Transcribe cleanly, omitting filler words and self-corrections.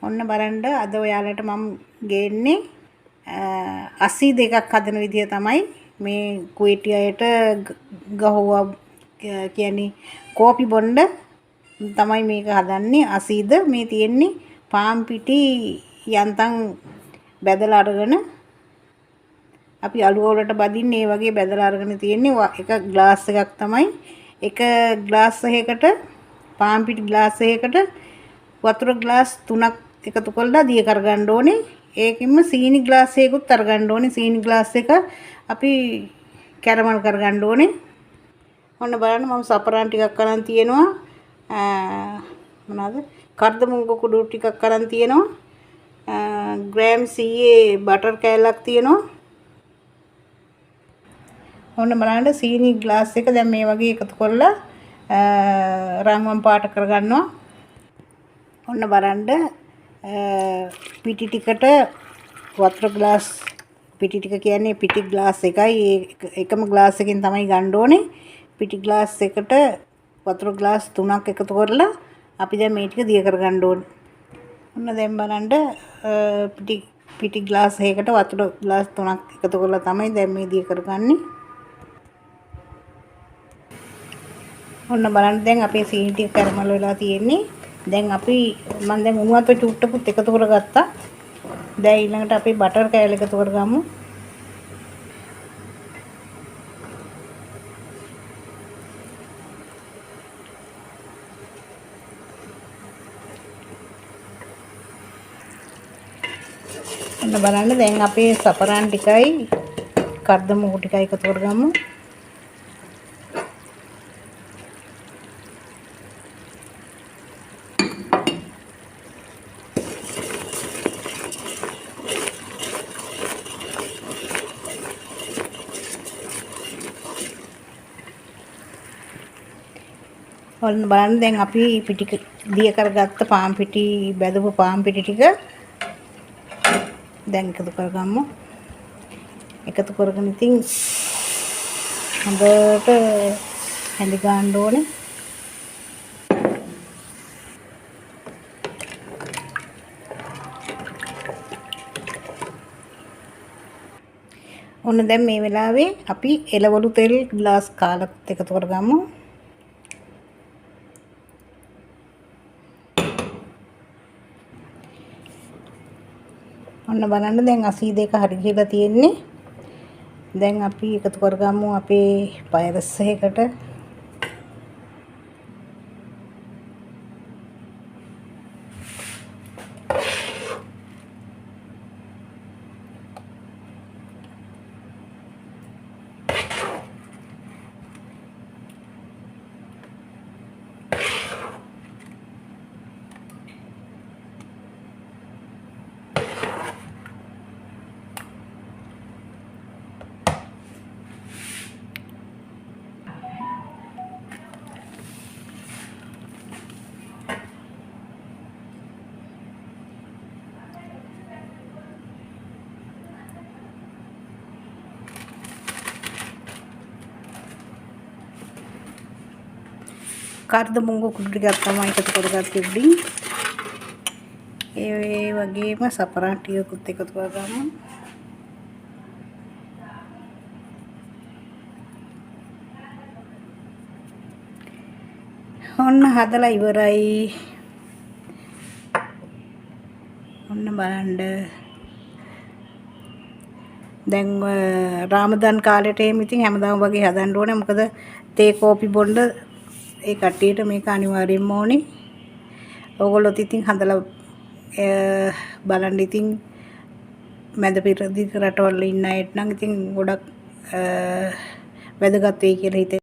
ඔන්න බලන්න අද ඔයාලට මම ගේන්නේ අසීද එකක් හදන විදිය තමයි මේ කුයිටියට ගහුවා කියන්නේ කෝපි බොන්න තමයි මේක හදන්නේ අසීද මේ තියෙන්නේ පාන් පිටි යන්තම් බෙදලා අරගෙන අපි අලුව වලට බදින්නේ මේ වගේ බෙදලා අරගෙන තියෙන්නේ එක ග්ලාස් එකක් තමයි එක ග්ලාස් එකකට පාන් පිටි ග්ලාස් එකකට වතුර ග්ලාස් 3ක් එකතු කරලා දිය කරගන්න ඕනේ. ඒකෙම සීනි ග්ලාස් එකකුත් අරගන්න ඕනේ. සීනි ග්ලාස් එක අපි කැරමල් කරගන්න ඕනේ. ඔන්න බලන්න මම සපරාන් ටිකක් අරන් තියෙනවා. මොනවාද? කර්දමුංග කුඩු ටිකක් අරන් තියෙනවා. ග්‍රෑම් 100 බටර් කෑල්ලක් තියෙනවා. ඔන්න බලන්න සීනි ග්ලාස් එක දැන් මේ වගේ එකතු කරලා රන්වන් පාට කරගන්නවා. ඔන්න බලන්න පිටි ටිකට වතුර ග්ලාස් පිටි ටික කියන්නේ පිටි ග්ලාස් එකයි එකම ග්ලාස් එකකින් තමයි ගන්න ඕනේ. පිටි ග්ලාස් එකට වතුර ග්ලාස් 3ක් එකතු කරලා අපි දැන් මේ ටික දිය කරගන්න ඕනේ. ඔන්න දැන් බලන්න පිටි ග්ලාස් එකකට වතුර ග්ලාස් 3ක් එකතු කරලා තමයි දැන් මේ දිය කරගන්නේ. ඔන්න බලන්න දැන් අපේ සීනි ටික කැරමල් වෙලා තියෙන්නේ. දැන් අපි මම දැන් උණු වතුර චුට්ටකුත් එකතු කරගත්තා. දැන් ඊළඟට අපි බටර් කෑල්ල එකතු කරගමු. ඔන්න බලන්න දැන් අපේ සපරාන් ටිකයි කර්දමුගු ටිකයි එකතු කරගමු. ඔන්න බලන්න දැන් අපි පිටි දිය කරගත්ත පාන් පිටි බැදපු පාන් පිටි ටික දැන් එකතු කරගමු. එකතු කරගෙන ඉතින් හොඳට හැඳි ගන්න ඕනේ. ඔන්න දැන් මේ වෙලාවේ අපි එළවලු තෙල් ග්ලාස් කාලක් එකතු කරගමු. ඔන්න බලන්න දැන් අසීද එක හරි ගිහලා තියෙන්නේ. දැන් අපි එකතු කරගමු අපේ පයරස් එකකට. කර්දමුංග කුඩු ටිකක් තමයි එකතු කරගත්තේ උඩින්. ඒ වගේම සපරාන් ටිකකුත් එකතු කරගමු. ඔන්න හදලා ඉවරයි. ඔන්න බලන්න. දැන් රාමදාන් කාලේට එහෙම ඉතින් හැමදාම වගේ හදන්න ඕනේ. මොකද තේ කෝපි බොන්න ඒ කට්ටියට මේක අනිවාර්යෙන්ම ඕනේ. ඕගොල්ලොත් ඉතින් හදලා බලන්න ඉතින් මැද පෙරදිග රටවල ඉන්න අයට නම් ඉතින් ගොඩක් වැදගත් වෙයි කියලා හිතේ.